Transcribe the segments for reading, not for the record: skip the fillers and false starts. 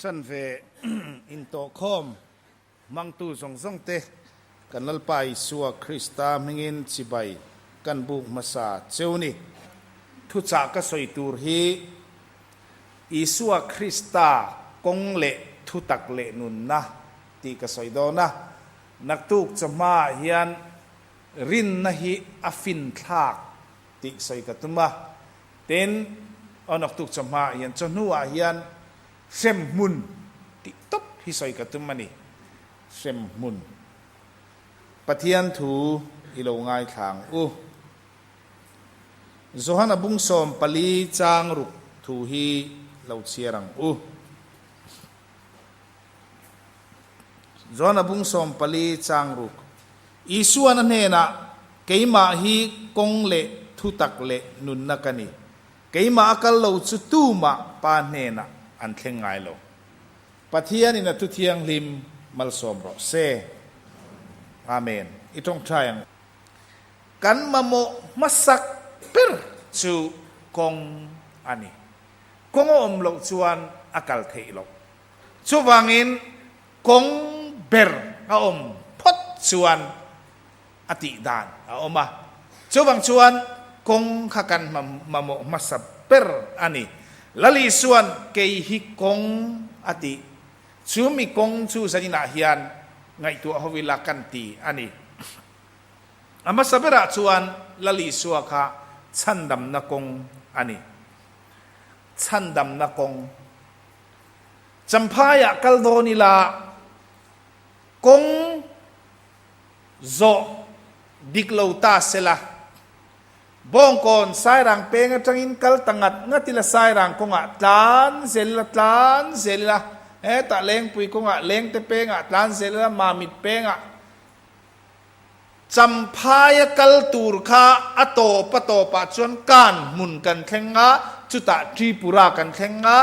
ฉันเวอินโตคอมมังตูสงสงเตกันลไปสัวคริสตามิงินสิบายกันบุกมาซาเจ้านี่ทุจากก็สวยตูร์ฮีอิสัวคริสตากงเละทุตักเละนุนนะตีก็สวยดอนะนักตุกจะมาเฮียนรินนะฮีอฟินทากตีสวยกัตุมาเต็นเอานักตุกจะมาเฮียนจนหัวเฮียนเซมมุนติตบฮิสอยกัตุมานี่เซมมุนปะเทียนถูอิโลง่ายทางโซฮันอบุงสมปลีจางรุกถูฮีเหลาเชียรังโซฮันอบุงสมปลีจางรุกอีส่วนนั้นเองนะเกี่ยมาฮีกงเละทุตักเละนุนนักนี่เกี่ยมาอักเหลาจุดตูมาปานเนนะอันเข่งไงโลปะเทียนี่นะทุเทียงลิมมัลสมรเซอาเมนอีตรงทางกันมาโมมาสักเปิรจูกงอันนี้กงอมโลจวนอากาศเทโลจูวังอินกงเบรอมพดจวนอติดานอมมาจูวังจวนกงขักันมาโมมาสักเปิรอันนี้lali suan kei hi kong ati chumi kong chu sanina hian ngai tu howilakan ti ani ama sabera chuan lali suwa kha chandam na kong ani chandam na kong champaya kaldoni la kong zo diklota sela bong kon sai rang peng atangin kal tangat ngatila sai rang ko nga tlan zelila ta leng pui ko nga leng te penga tlan zelila mamit penga champaya kal tur kha ato pa chuan kan mun kan khenga chuta tripura kan khenga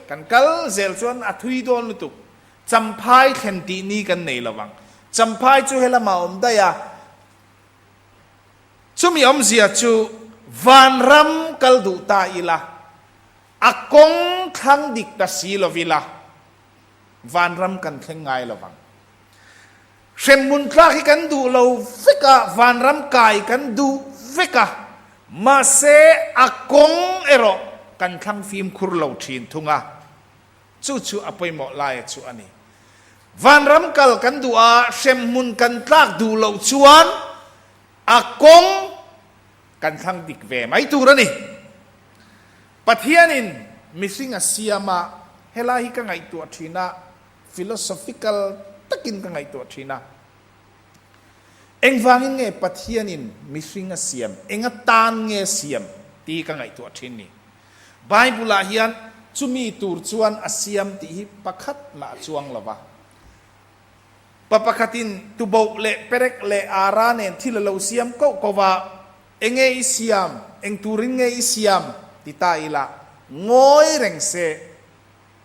kan kal zel chuan athui don lutuk champai khenti ni kan nei lawang champai chu hela ma om da ya chumi omzia chu van ram kaldu ta ila akong thang dik ta si lovila van ram kan thengai lawang semmun tla hi kan du lo veka van ram kai kan du veka ma se akong ero kan thang phim khur lo thin thunga chu apoi mo lai chu ani van ram kal kan du a semmun kan tlak du lo chuan akongกันทั้งดิกเวไม่ตูรนี่ปัทยานินมิสิงอาเซียมาเฮลาฮิกังไงตัวทีน่า philosophical ตะกินกังไงตัวทีน่าเอ็งฟังเงปัทยานินมิสิงอาเซียมเอ็งตานเงเซียมตีกังไงตัวทีนี่ไบเบิลาฮิยันจุมีตูรชวนอาเซียมตีปักขัดมาจวงละวะปะปักขัดินตุโบเละเปรกเละอาราเนนที่เราเซียมก็ว่าเองอิสยามเองตูริงอิสยามติตาอิละงอยเร่งเส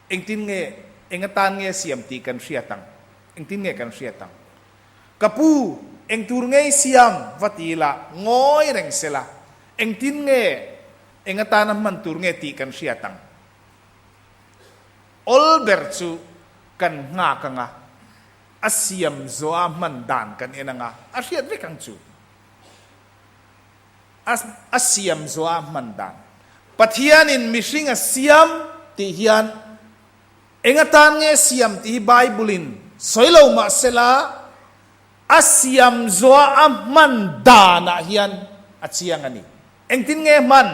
เองตินเองตานเสียมตีกันเสียตังเองตินกันเสียตังกับปูเองตูริงอิสยามวัติละงอยเร่งเสละเองตินเองตานมันตูริงตีกันเสียตังอลเบร์จูกันงากังอาเซียมโซอามันดานกันเองงอาเซียนไม่กังจูอาเซียมโซอามันดานปัทยานินมิสิงอาเซียมที่ฮิยันเองตานเงเซียมที่ไบเบิลินสอยเรามาเสละอาเซียมโซอามันดานะฮิยันอาเซียงอันนี้เองตินเงมัน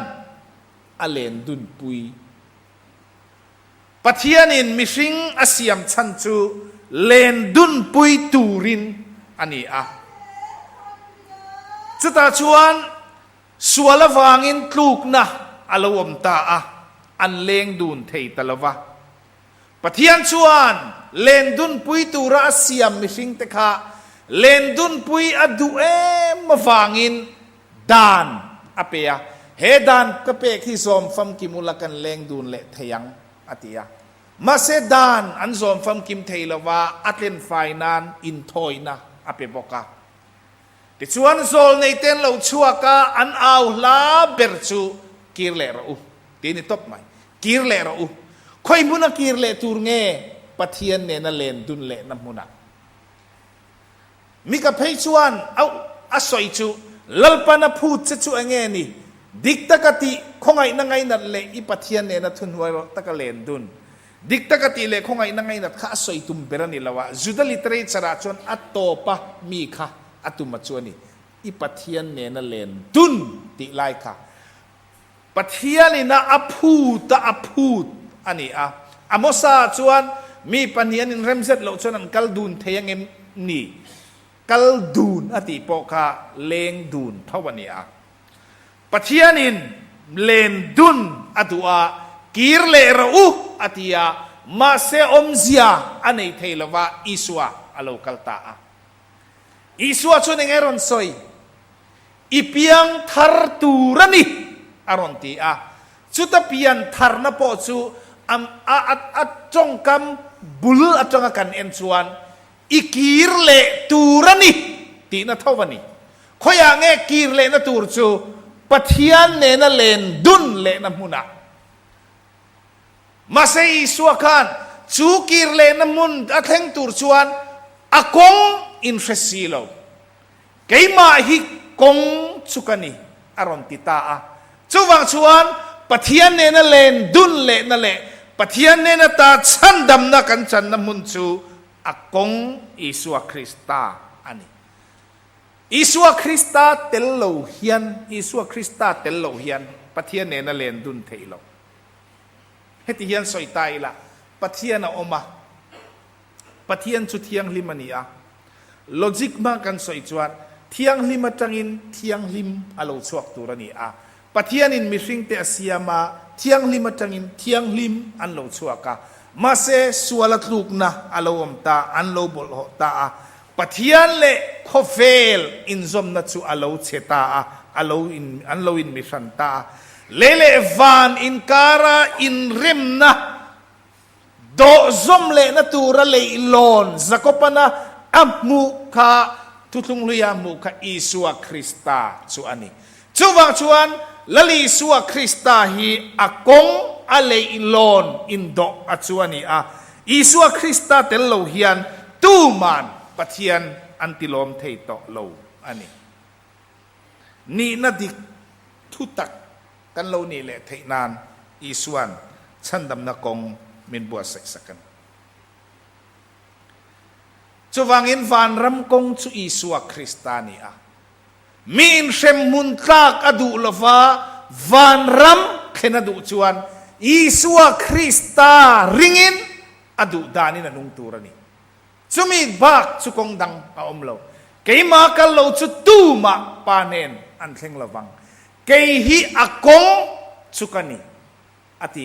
อเลนดุนปุยปัทยานินมิสิงอาเซียมชันจูเลนดุนปุยตูรินอันนี้จุดตาชวนส่วนละวางอินลูกนะอารมณ์ตาอันเลงดุนเทตละวะปะเทียนชวนเลนดุนปุยตูระเสียมมิสิงเตคะเลนดุนปุยอดูมาวางอินดานอเปียเฮดานกะเปกที่สมฟัมกิมุลกันเลงดุนเละเทียงอติยามาเสดานอันสมฟัมกิมเทละวะอัตเลนไฟนานอินทอยนะอเปบอกะที่ชวนโซลในเต้นเราชัวกะอันเอาลาเบรจูกิร์เลราทีนี้ตบไหมกิร์เลรา ค่อยมุนักกีรเลตูร์เงปะเทียนเนนเลนดุนเลนมุนักมีกับเพยชวนเอาอสอยจูลลปานาพูดจะจูเงนี่ดิกตะกติคงไงนั่งไงนั่นเลอีปะเทียนเนนทุนไว้ตะกะเลนดุนดิกตะกติเลคงไงนั่งไงนั่นข้าสอยตุมเบรนิลาวะจุดลิตรจราจรอัตโตปะมีค่ะอัตุมาจวนี่อีปะเทียนเนนเลนดุนติไลค่ะปะเทียนนี่นะอพูดอพูดอันนี้อโมซาจวนมีปัญญาในเริ่มเสร็จแล้วจวนนั้นกัลดูนเทียงเอ็มนี่กัลดูนอติโปกาเลงดูนเท่าวันนี้ปะเทียนินเลนดุนอตัวกีรเลรูอติยามาเซอมเซียอันนี้เทลวะอิสวาอโลกัลตาอิสวาจวนเองรอนซอยอีเปียงทาร์ตูรันิอารอนตีจุดเปียนทาร์นปอจูจงคำบุลจงกันเอ็นชวนอีกีรเลตูรันิตีน่าเท่าวันนี้ขอยางเงกีรเลน่าตูรจูปะเทียนเนน่าเลนดุนเลน่ามุนักมาเซอิสวากันจูกีรเลน่ามุนอัตเฮงตูรชวนอากงอินเฟสิโลเกี่ยมาฮิกงสุกันีอารอนติตาจูวังชวนปะเทียนเนน่าเลนดุนเลน่าเลปะเทียนเนน่าตาชันดำนักกันชันน้ำมุนจูอากงอิสวาคริสตาอันนี้อิสวาคริสตาเตลโลเฮียนอิสวาคริสตาเตลโลเฮียนปะเทียนเนน่าเลนดุนเทโลเฮติเฮียนสอยตายละปะเทียนออกมาปะเทียนจุดเทียงลิมานีโลจิกมากกันสอยจวนเทียงลิมาจังอินเทียงลิมอโลชวกตัวนี้ปะเทียนินมิริงเตอเซียมาเทียงลิมาจังอินเทียงลิมอันโลชวกมาเสสวลัดลูกนะอโลอมตาอันโลบลตาปะเทียนเลโคเฟลอินซอมนัดจูอโลเชตาอโลอินอันโลอินมิชันตาเลเลวานอินการาอินริมนะโดซอมเลนตูระเลลอนสักปนะอัมมุคาทุตุงลุยามุคาอิสวาคริสตาจูอันนี้จูวังชวนลลีสวาคริสตาฮีอากงอเลลอนอินโดอัจวานีอิสวาคริสตาเตลโลเฮียนตูมันปะเทียนอันติลอมเทโตโลอันนี้นี่นาดิกทุตักกันโลนี่แหละเทนานอิสวานฉันดำนักงมินบัวใส่สักกันจวังอินฟานรำกงจูอิสวาคริสตานีมีอินเชมมุนตากอดูลฟาวานรำเขนดูจวนอิสวาคริสตาริงินอดูดานินันุงตูรนีจุมีบักจุกงดังอาอมโลเกยมาคัลโลจุตูมาปาเนนอันเทงละวังเกยฮีอากงจุกันีอติ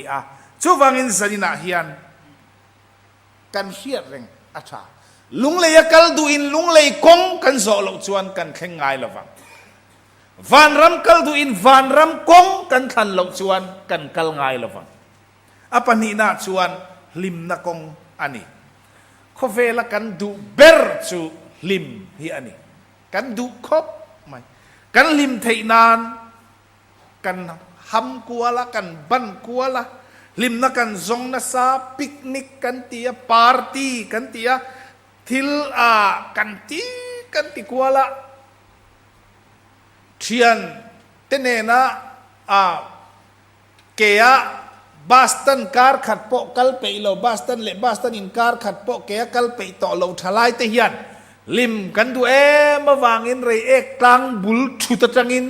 จูวังอินสันนาฮิยันกันเชียเร่งอาชาลุงเลยกัลดูอินลุงเลยกงกันโซโลจวนกันเข่งไงละวังวันรำกัลดูอินวันรำกงกันทันโลจวนกันกัลไงละวังอปนินาจวนลิมนักงอันนี้เขาเวลากันดูเบอร์จูลิมฮีอันนี้กันดูครบไหมกันลิมเทนานกันทำกัวละกันบันกัวละลิมนักกันซงนาซาปิกนิกกันเตียปาร์ตี้กันเตียทิลกันตีกัวละเทียนเตเนนะเกียบาสตันการขัดโปกัลเปโลบาสตันเลบาสตันอินการขัดโปเกียกัลเปต่อโลทลายเตียนลิมกันดูมาวางอินเรเอกกลางบุลชุดจังอิน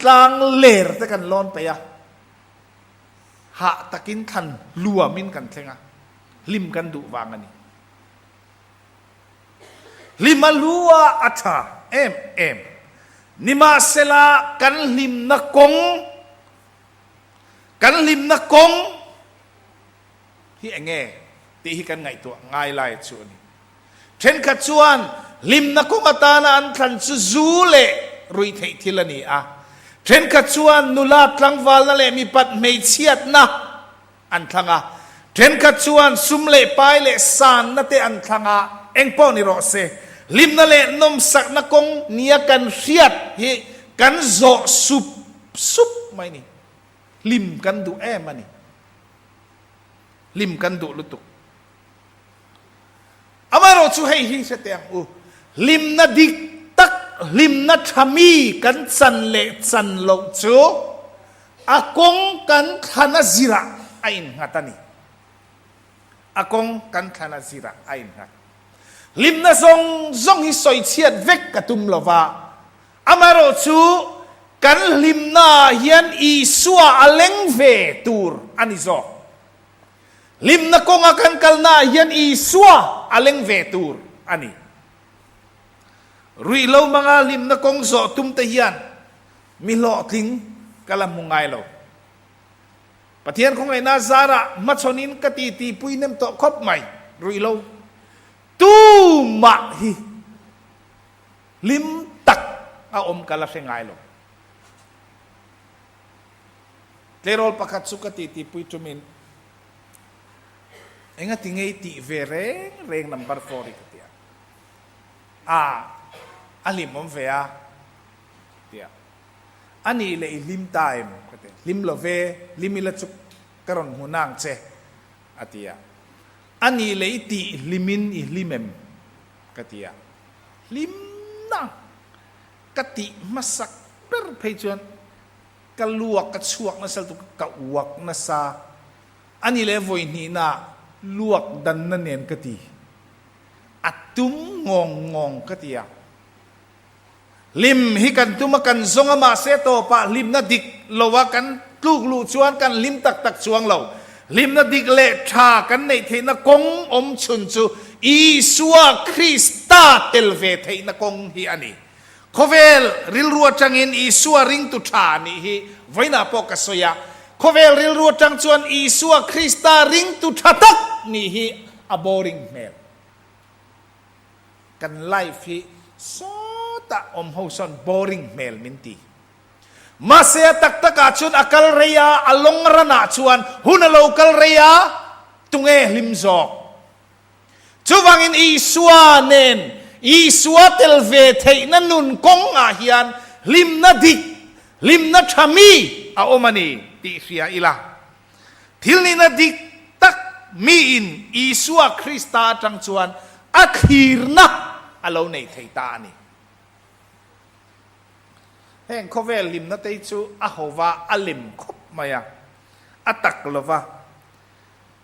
กลางเลรแต่กันลอนไปหะตะกินทันลัวมินกันเทงลิมกันดูวางอันนี้ลิมาลัวอัฐาเอ็มนิมาเซลากันลิมนักกงที่เองตีให้กันไงตัวไงไล่ชวนเช่นขัดชวนลิมนักกงอัตานาอันทันซูเลรุยเททิลนีเช่นขัดชวนนุลาตลังวาลนั่นแหละมีปัดไม่เชียดนะอันทังเช่นขัดชวนซุมเล่ไปเล่สานนั่นเตอันทังเอ็งป้อนิโรเซลิมนั่นแหละนมสักนักกงเนียกันเชียดเฮกันโซซุปไม่นี่ลิมกันดูมันนี่ lim kan du lutuk amaro chu hei hi se teng u lim na dik tak lim na thami kan chan le chan lo chu akong kan khana zira ain ngatani akong kan khana zira ain ngat lim na zong hi soi chiat vek katum lova amaro chu kan lim na hian isua aleng ve tur ani zo lim na konga kan kalna hian isua aleng ve tur ani rui lo mga lim na kong zo tum te hian mi lo ting kalam mungai lo pathian khong ai na zara machonin kati ti puinem to khop mai rui lo tu ma hi lim tak a om kala sengai lo lerol pakat sukati ti pui tumin enga tingei ti reng number 4 ikatia alim om vea tia ani le lim time kate lim love lim ila chuk karon hunang che atia ani le ti limin I limem katia lim na kati masak per pejon kaluak katsuak na sal tu kauak na sa ani le voi ni na luak dan na nen kati atum ngong katia lim hi kan tumakan zonga ma seto pa lim na dik lowa kan tluk lu chuan kan lim tak chuang lo lim na dik le tha kan nei the na kong om chun chu Isua Krista telve the na kong hi ani khovel ril ruwa changin Isua ring tu tha ni hi voina po ka soya khovel ril ruwa chang chuan Isua Krista ring tu tha tak ni hi a boring mel kan life hi so ta om hoson boring mel minti masya tak chun akal reya along rana chuan hunalo kal reya tunge limzok chuwangin Isua nen Isua telve thei na nun kong a hian lim na dik lim na thami a omani ti sia ila thilni na dik tak mi in Isua Krista tang chuan akhirna alo nei thei ta ni heng khovel lim na tei chu ahova alim khop maya atak lova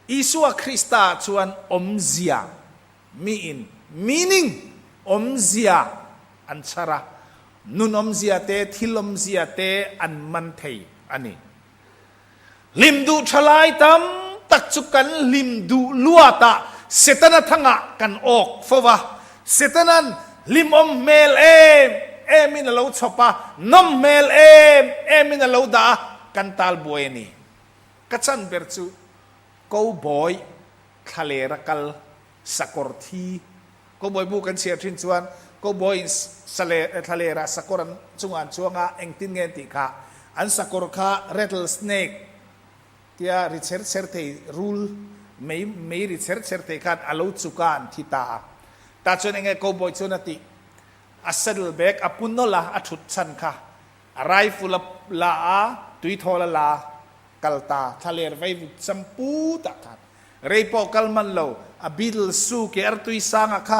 Isua Krista chuan omzia mi in meaning omzia anchara nun omzia te thilomzia te an man thei ani limdu thalai tam tak chukan limdu luata setana thanga kan ok fowa setanan lim om mel emin alo chopa nom mel emin alo da kan tal bueni kachan berchu cowboy khalera kal sakorthi cowboy bu kan sia thin chuan cowboy sale thalera sakoran chungan chuanga engtin ngen ti kha an sakor kha rattlesnake tia research serte rule mei research serte khat alo chukan thita ta chon enge cowboy chunati a saddleback apun no la athut chan kha a rifle la a tui thola la kalta thaler vai champu ta kha reipo kalman lo a beetle su ke artui sanga kha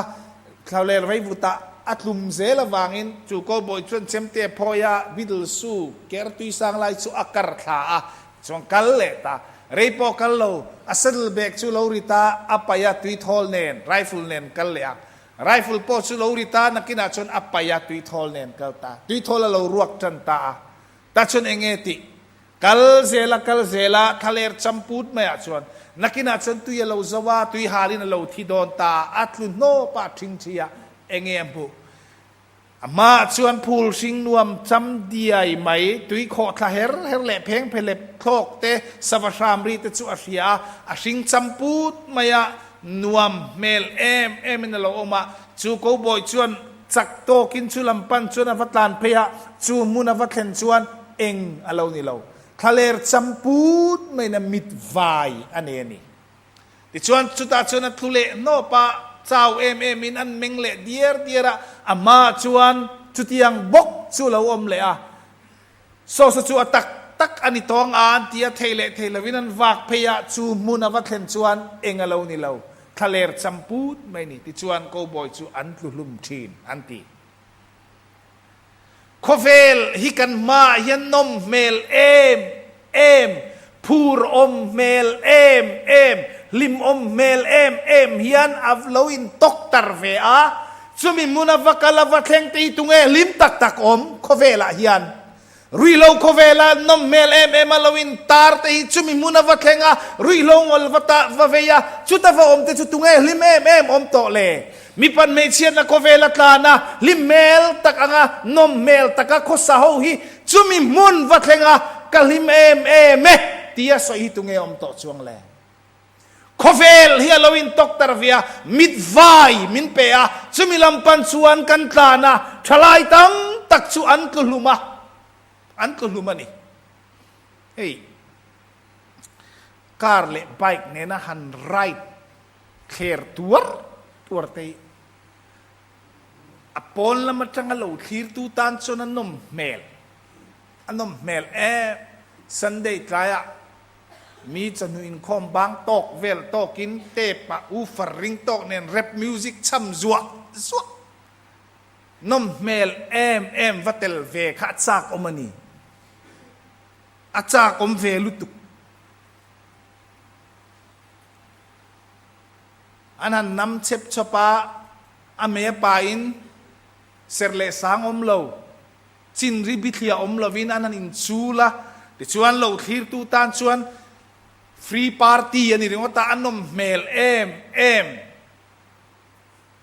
thaler vai vuta atlum zela wangin chu cowboy chun chemte phoya beetle su ke artui sang lai chu akar kha a chong kal le ta reipo kallo a saddleback chu lo rita apaya tui thol nen rifle nen kal le rifle po chu lo rita nakina chon apaya tui thol nen kalta tui thol lo ruak chan ta chon engeti kal zela thaler champut maya chuan nakina chon tui lo zawa tui halin lo thi don ta atlu no pa thing chia engembu ama chuan phul sing nuam cham diai mai tui kho tha her le pheng phele thok te savasham ri te chu asia a sing champut maya nuam mel em in lo oma chu cowboy chuan chak to kin chu lampan chuan avatlan pheya chu mun avathen chuan eng alo ni lo thaler champut mai na mit vai aneni ti chuan chuta chuan thule no pa chau em in an mengle diera ama chuan chutiang bok chu lo om le a so chu atak tak ani tong an tia thele winan wak pheya chu munawa thlen chuan engalo ni lo thaler champut mai ni ti chuan ko boy chu an tlulum thin anti khovel hi kan ma hian nom mel em phur mel em lim mel em hian avloin tok tar ve a chumi munawa kalawa thleng ti tunge lim tak khovela hian ruilo khovela nom mel em alowin tar te hi chumi munawa thlenga ruilo ngol wata waveya chuta wa te chu tunge lim em to le mi pan me chian na khovela tlana lim mel tak anga nom mel taka khosa ho hi chumi mun wa thlenga kalim em tia so hi tunge to chuang le khovel hi alowin tok tar via mit vai min pe a chumi lampan chuan kan tlana thalai tam tak chu an kuluma ni hey car le bike ne na han ride kher tuar te apon la matanga lo thir tu tan chon anom mel Sunday traya mi chanu in khom bang tok vel tokin te pa u farring tok nen rap music cham zua nom mel em vatel ve kha chak omani achak ve lutuk anan nam chep chopa ame pa in serle sang lo chin ri bithia lovin anan in chula ti chuan lo thir tu tan chuan free party ani ringota anom mel em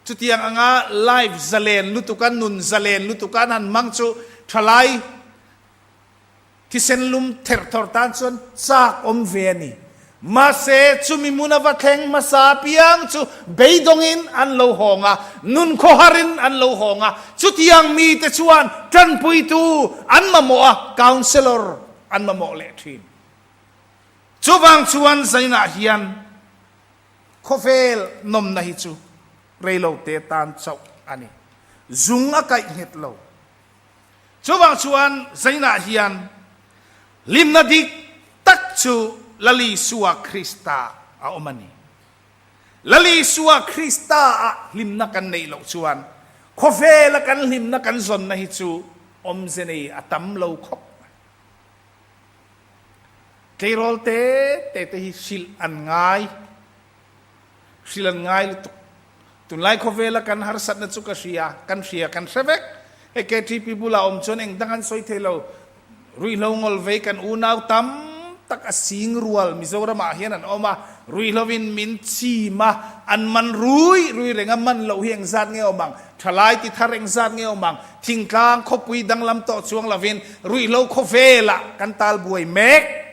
chutiang anga live zalen lutukan nun zalen lutukan han mangchu thalai ti senlum thor tan chuan chak ve ni ma se chumi munawa thleng ma sa piang chu beidongin an lo honga nun kho harin an lo honga chutiang mi te chuan tran pui tu an mamoa counselor an mamo le thin chuwang chuan zaina hian khovel nom na hi chu reilo te tan chau ani zunga kai het lo chuwang chuan zaina hian limna dik tak chu lali suwa krista a omani lali suwa krista a limna kan nei lo chuan khovel kan limna kan zon na hi chu om zenei atam lo khop Keirol te hi sil an ngai lutuk tunlai khovela kan harsat na chuka kan sevek e ke tripi bula chon eng dangan soi thelo ruilo ngol ve kan unaw tam tak asing rual mizoram a hian an oma ruilovin min chi ma an man rui renga man lo hieng zat nge omang thalai ti thareng zat nge omang thingkang khopui danglam to chuang lavin ruilo khovela kan tal buai mek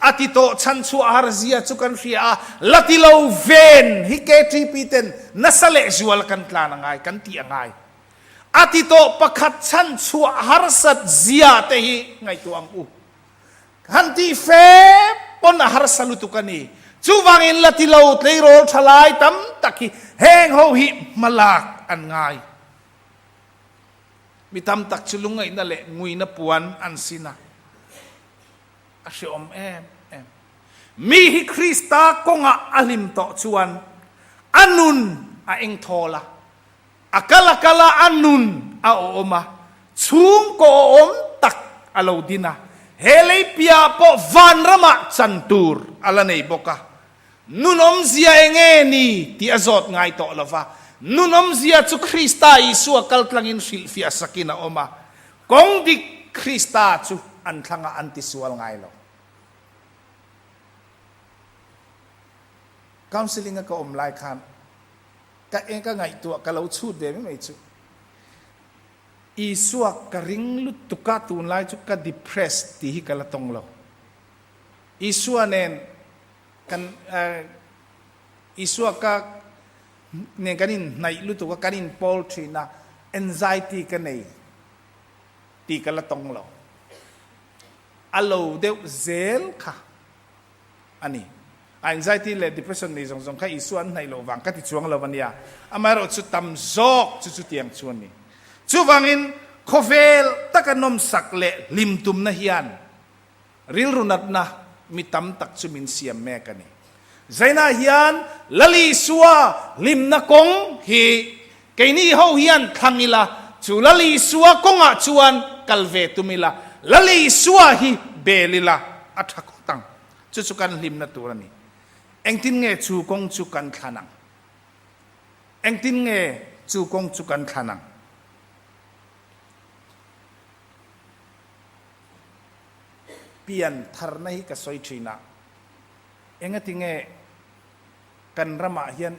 atito chan chu arzia chukan ria latilo ven hi ke tripiten nasale zual kan tlan ngai kan ti angai atito pakhat chan chu harsat zia te hi ngai tuang u hanti fe pon harsalutukani chuwangin latilo tleiro thalai tam taki heng ho hi malak an ngai mitam tak chulungai na le ngui na puan an sina asyom em mi hi krista konga alim to chuan anun a eng thola akala anun a oma chung ko tak alo dina helei pia po van rama chantur ala nei boka nunom zia enge ni ti azot ngai to lova nunom zia chu krista isu kaltlangin silfia sakina oma kong dik krista chu an thanga antisual ngai lo counseling ka lai khan ka eng ka ngai tu ka lo chu de mai chu isuak ka ring lut tuka tun lai chu ka depressed ti hi kala tong lo isuanen kan isuak ka ne kanin nai lut tuka kanin poultry na anxiety ka nei ti kala tong lo alo de zel kha ani anxiety le depression ni zong kha isuan nai lo wang ka ti chuang lo wania amaro chu tam zok chu tiang chuan ni chu wangin khovel takanom sakle limtum na hian ริลรุนัดนะมีตำตักจุมินเสียมแม่กันนี่ใจน่าเฮียนลลีสัวลิมนักงฮีเกนี่เฮาเฮียนทางนี้ละจูลลีสัวกงอาจวนกัลเวตุมิละลลีสัวฮีเบลิละอัฐกตังจุกันลิมนัตัวนี้เอ็งทินเงจูกงจุกันขานังเอ็งทินเงจูกงจุกันขานังเปลี่ยนทาร์นให้กับสอยชีนะเอ็งทิงเงกันรำมาเฮียน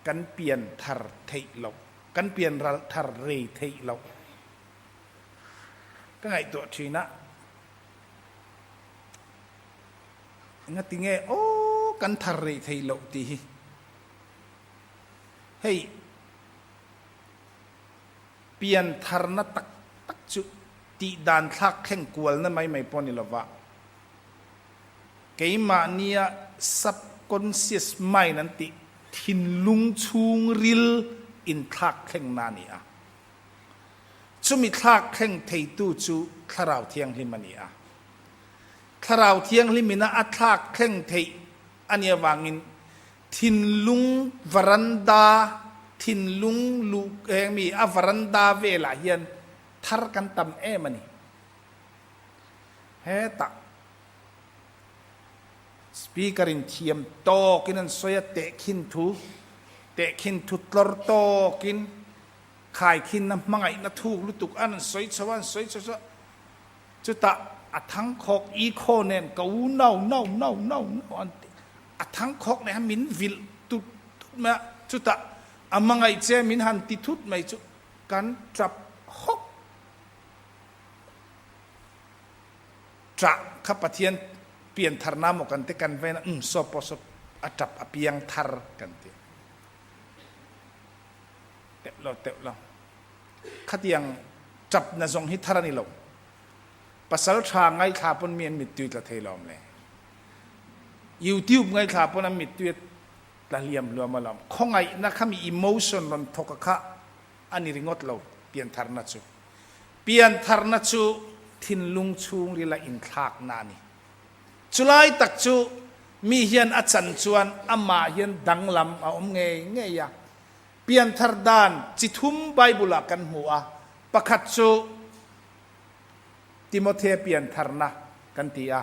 กันเปลี่ยนทาร์เทเรากันเปลี่ยนทาร์เรเทเราก็ไงตัวชีนะเอ็งทิงเงโอ้กันทาร์เรเทเราตีเฮ้ยเปลี่ยนทาร์นตักจุตีดานทักแข่งกวลนั่นไม่พอนี่หรอวะเกี่ยมาเนี่ยซับคอนเชียสไม่นั่นติทินลุงชุงริลอินทักแข่งนานี่อ่ะชุมีทักแข่งเทตูจูคาราวเทียงลิมันนี่อ่ะคาราวเทียงลิมินะอัทักแข่งเทอันนี้วางินทินลุงวรันดาทินลุงลูกมีวรันดาเวลาเฮียนทาร์กันตำมันนี่เฮตักสปีกรินเทียมโตกินนั่นสวยเตะขินทุตลอดโตกินขายขินน้ำมังไงนัทูลุตุกอันสวยชวันสวยจุดตะอัดทั้งคอกอีโคเนนกูเน่าอันอัดทั้งคอกเนี่ยมินวิลตุแม่จุดตะอันมังไงเจมินหันติทุดไม่จุกันจับฮอกจะขับปะเทียนเปลี่ยนทาร์น้ำออกกันเตกันไปนะสอบอัจับอเปียงทาร์กันเตะเราขัดยังจับนะจงฮิทาร์นี่เราภาษาชาไงขาปนเมียนมิดตุยตะเทลอมเลยยูทูบไงขาปนมิดตุยตะเลียมรวมมาลอมข้องไงนักขมีอิโมชันมันทกขะอันนี้ริงอดเราเปลี่ยนทาร์นัจูทินลุงชุงริลาอินทากนานีจุลัยตักจูมีเฮียนอาจารย์ชวนอามาเฮียนดังลำเอาเงยะเปลี่ยนทาร์ดานจิตุมไบบุลกันหัวประคัตจูติโมเธเปลี่ยนทาร์นะกันตีอา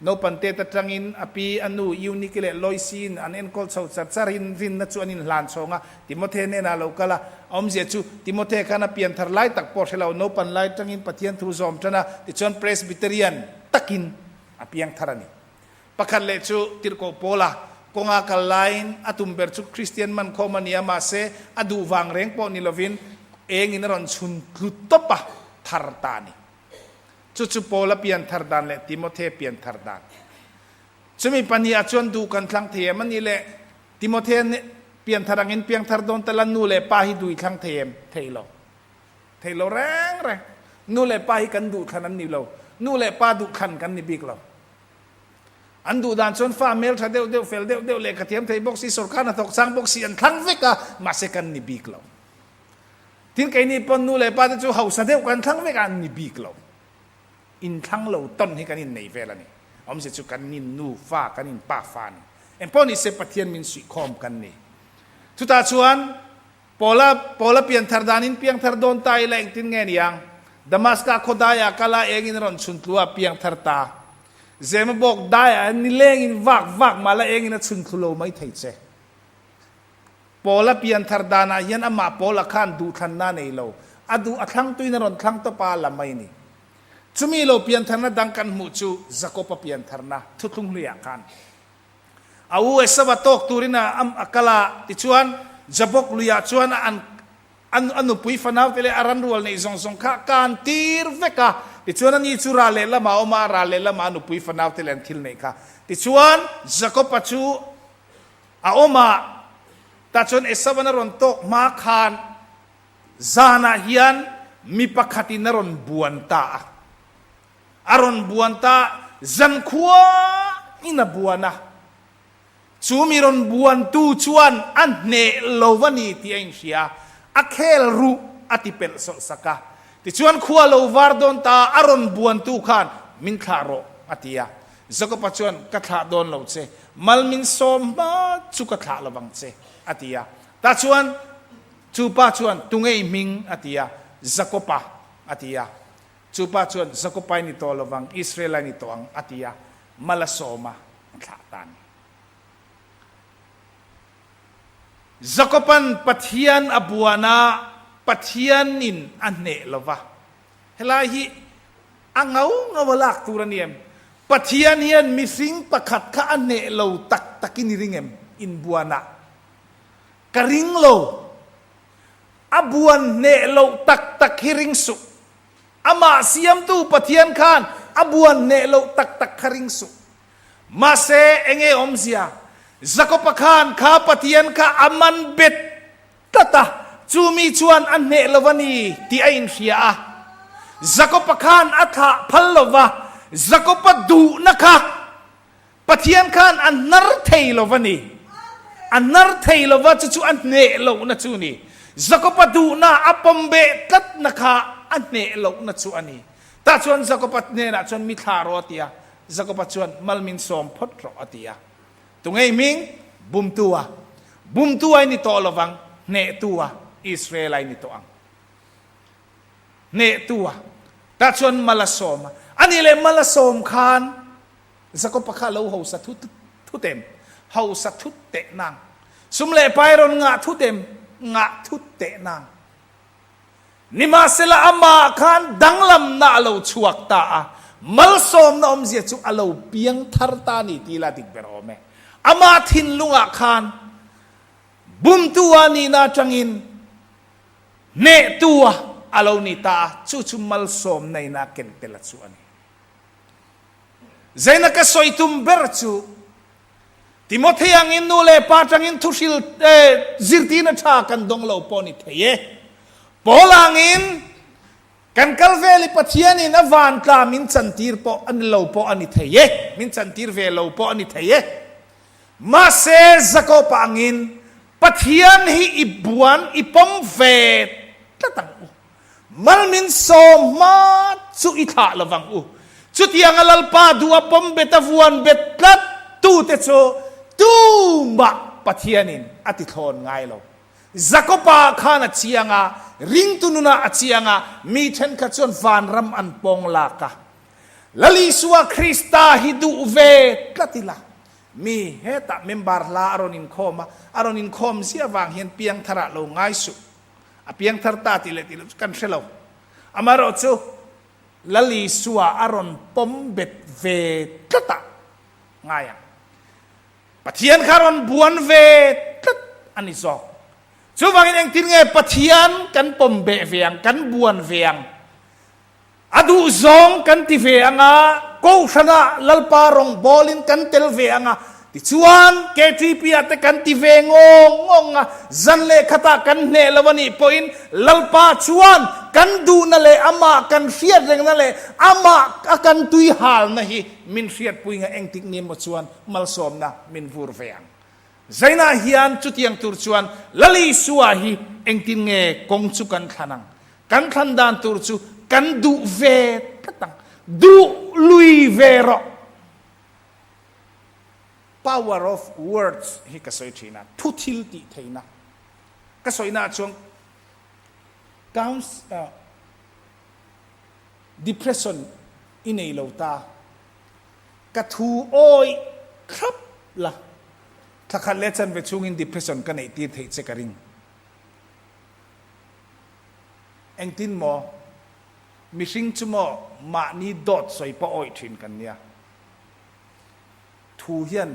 โนปันเตตจังอินอปีอนุยูนิคเลลอยซีนอันเอ็นคอลชาวจัดสรินรินนัจวนินลานชงอ่ะติโมเธเนนาโลกละอมเสียจูติโมเธขันเปลี่ยนทาร์ไลตักพอเชลาโนปันไลจังอินปะเทียนทูซอมจันนะติชวนเพรสบิเตเรียนตักินอปียังทาร์นี่ประคัตเลจูติรโกโปลาคงอากาไลน์อตุมเบร์จูคริสเตียนมันคอมานียมาเซอดูวังเร่งปอนิลวินเองอินรอนชุนลุตตปะทาร์ตานีจูโปลาเปลี่ยนทาร์ดานเลติโมเธเปลี่ยนทาร์ดานจะมีปัญญาชวนดูกันครั้งเทียมันนี่แหละติโมเธเปลี่ยนทารังอินเปลี่ยนทาร์ดอนตะลันนูเลป้าให้ดูครั้งเทียมเทโลแรงนูเลป้าให้กันดูขันนั้นนี่เรานูเลป้าดูขันกันนี่บิ๊กเราอันดูด่านชนฟ้าเมลถ้าเดียวเฟลเดียวเลกเทียมเทยบอกสีสุรคานะตกสังบอกสีอันครั้งเวกะมาเสกันนี่บิ๊กเราทิ้งไอ้นี่ปนนูเลป้าจะจูเฮาสเดียวกันครั้งเวกะนี่บิ๊กเราอินครั้งเราต้นให้กันนี่ในเวลานี่อมเสจุกันนินนูฟ้ากันนินป้าฟ้านี่เอ็มพอนี่เซปเทียนมินสุคอมกันนี่ทุตาชวนพอละเปลี่ยนทาร์ดานินเปียงทาร์ดอนตายแรงทิ้งเงี้ยยังดามัสกาโคดายากาลาเองอินรอนชุนตัวเปียงทาร์ตาเจมบอกได้อันนี้เล่งอินวักมาละเองอินชุนทุโลไม่ไทยเจพอละเปลี่ยนทาร์ดานายันอามาพอละขันดูขันนาในโลอดูอัคลังตุยนรอนคลังตปาละไม่นี่จุมีโลเปลี่ยนทาร์นาดังกันมุจูจักโอปเปลี่ยนทาร์นาทุกลุงเลียกันเอาเอสวัตโตกตูรินาอัมอักลาติชวนจับกลุยชวนอันนุปุยฟันเอาเตเลอารันรัวในซองข้าการตีร์เวกะติชวนนี่จุราเลละมาอมาราเลละมานุปุยฟันเอาเตเลนทิลเนกะติชวนจักโอปจูอาอมาตาชวนเอสวันรอนโตมาคานซานาฮิยันมีปะขัตินรอนบวนตาอารอนบวนตาจันขัวอินาบวนะจูมีรอนบวนตูชวนอันเนโลวานีที่เองเสียอักเคลรูอติเปลสสักะที่ชวนขัวโลวาร์ดอนตาอารอนบวนตูขันมินคาโร อติยาจักรพรรดิชวนกระถาโดนเราเจมัลมินสมมาจุกระถาระวังเจอติยาตาชวนจูปาชวนตุงเอมิงอติยาจักรพรรดิอติยาจูปาชวนจักรพรรดินิโตระวังอิสราเอลนิโตอังอติยามัลสมมาขาตันจักรพรรดิปัทยันอบัวนาปัทยันนินอันเนลวะเฮลาฮิอังเอาเงาวลักตุรเนียมปัทยันเฮียนมิสิงประคัดข้าอันเนลวตักตักินริงเอ็มอินบัวนะกริงโลอบัวเนลวตักตักฮิริงสุอามาเสียมตูปัทยันขานอบัวเนลวตักตักฮิริงสุมาเซเองเออมเสียจักรพรรดิข้าปัทยันข้าอามันเบ็ดตะตาจูมีชวนอันเนลวนีที่ไอ้อินเสียจักรพรรดิอัฐพัลลวะจักรพรรดิดูนะคะปัทยันข้าอันนรเทลวนีอันนรเทลวะจะจูอันเนลวนะจูนี่จักรพรรดิดูนะอัปมเบตัดนะคะอันเนลวนะจูอันนี้แต่ชวนจักรพรรดิเนี่ยนะชวนมิทารอติยาจักรพรรดิชวนมัลมินสมพดรอติยาตรงไอ้มิงบุมตัวนี่โตระวังเนตัวอิสราเอลนี่โตอังเนตัวแต่ชวนมาลาสมอันนี้เลยมาลาสมขานสักปะข้าเราเขาสัทุเต็มเขาสัทุเตะนางสมเลไปรอนงะทุเต็มงะทุเตะนางนิมาเสละอามาขานดังลำน่าเราชวกตามาลาสมน้อมเสียจุเราเพียงทาร์ตานี่ทีละติกเบรอเมอามาทินลุงอาคานบุมตัวนี่นาจังอินเนตัวอาลานิตาชุมัลสมในนาเกนเตลัดสุอันนี้ใจนักสอยตุมเบรจูติโมเทียงอินนูเลปาจังอินทุชิลซิร์ตีนัชากันดงเลาปอนิเทเยปอลังอินกันกัลเวลิปัทยานินอวันตามินจันทีร์ปออันเลาปออันนิเทเยมินจันทีร์เวเลาปออันนิเทเยมาเซซักอปังอินปัทยานฮีอิบวนอิปมเวตตั้งมัลมินโซมาสุอิทาละวังจุดยังอัลปาดูอปมเบตฟวนเบตลัดตูเตโซตูบะปัทยานินอติทอนไงเราซักอปาข้านัดเชียงาริงตุนุนาอัดเชียงามีเช่นขจรฟานรำอันปองลากะลลิสวาคริสตาฮิดูเวตติลามีเฮตะเมมบาร์ลาอารอนินคอมเสียวางเห็นเปียงทระโลง่ายสุเปียงทระตาติเลกันเชลอามารอจูลลีสัวอารอนปมเบ็ดเวตตะง่ายปะเทียนคารอนบวนเวตอันนี้สองจูวางเองทิ้งไงปะเทียนกันปมเบเวียงกันบวนเวียงอดูซองกันที่เวียงกูชนะลลปารองบอลินกันเตลเวียงที่ชวนเกทีพีอาแต่กันที่เวงงจันเลขตากันเนลวันนี้พออินลลปาชวนกันดูนั่นเลยอามากันเสียดเรื่องนั่นเลยอามากันตุยหาลนะฮีมินเสียดปุยงเองติกนี้มาชวนมัลสมนะมินฟูร์เวียงใจน่าเฮียนจุดยังตุรชวนลลีสัวฮีเองติงเงกงจุกันขนังกันขันดานตุรชูกันดูเวตตั้งดูลุยเวรอ power of words ฮิกสอยทีนะทุทิลติเทนะกสอยนะช่วงdepression อินเอลตากระทูโอยครับล่ะถ้าขันเลชันไปช่วงอิน depression กันไอตีเทเจการิงเอ็งตินมอมิสิงจุมอมานีดอดใส่ปออยทินกันเนี่ยทูเฮียน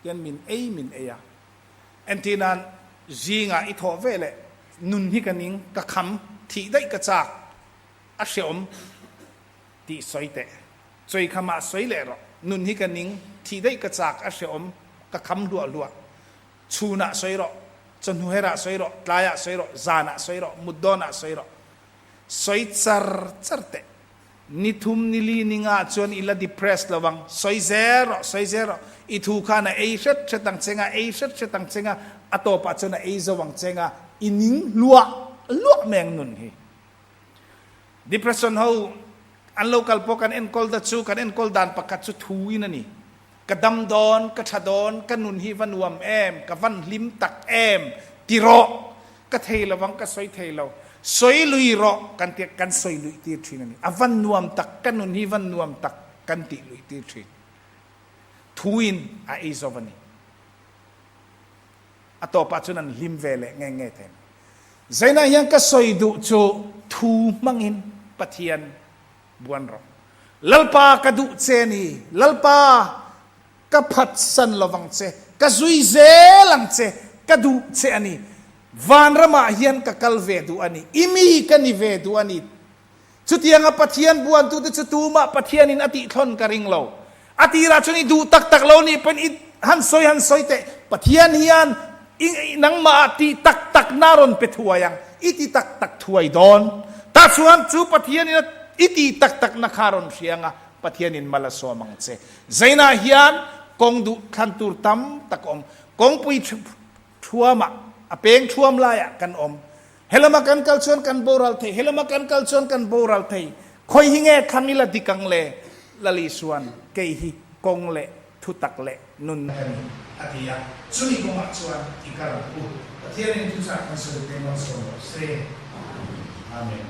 ยันมินเอยเอ็นทีนั้นจีงาอิทอเวเลนุนฮิกันนิงกะคำที่ได้กระจากอาเสียมที่สวยแต่สวยขมาสวยเลยหรอนุนฮิกันนิงที่ได้กระจากอาเสียมกะคำลัวชูน่ะสวยหรอจนหัวระสวยหรอตายะสวยหรอจานะสวยหรอมุดดอนะสวยหรอสวยจัรเตนิทุมนิลีนิงาจวนอิลาดิเพรสระวังสวยเซโรอิทูขานะเอชเชตังเซงาอโตปัจจนะเอซวังเซงาอินิงลัวแมงนุนฮี depression เขา อันโลกัลพอกันเอ็นกอลดัชูกันเอ็นกอลดานประกัดชุดทูอินันนี่กระดำดอนกระชดอนกระนุนฮีวันวมกระวันลิมตักติโรกระเทลวังกระสอยเทลสอยลุยโรกันเตียกันสอยลุยตีทรีนันนี่อวันนวมตักกระนุนฮีวันนวมตักกันติลุยตีทรีทูอินอาอิโซวันนี่อัตโตปัจจุบันลิมเวลเงเทนใจน่ายังกระสอยดูจูทูมังอินปะเทียนบวนรอลัลปากระดูเจนีลัลปากระพัดสันลวังเจกระซุยเจลังเจกระดูเจอันนี้วานรมาเฮียนกะกัลเวดูอันนี้อิมีกันนิเวดูอันนี้ชุดยังปะเทียนบวนตุดชุดตูมาปะเทียนินอติทนกระริงเราอติราชนีดูตักเรานี่เป็นหันซอยเตปะเทียนเฮียนนังมาอติตักนารนเปทัวยังอิติตักถวยดอนตาส่วนจูปะเทียนินอิติตักนักคารอนเสียงปะเทียนินมาลาโซมังเซใจน่าเฮียนกงดูขันตูรตัมตะกอมกงปุยชัวมาอเปงชัวมลายกันอมเฮลมากันกัลชวนกันโบราลเทเฮลมากันกัลชวนกันโบราลเทคอยหิงเคันนิลดิกังเลลลิสวนเกหิกงเลทุตักเลนุนอธิยาสุนิกมักชวนอิการุปะเทียนินทุสักมันสุดเต็มมันสุดเซอาเมน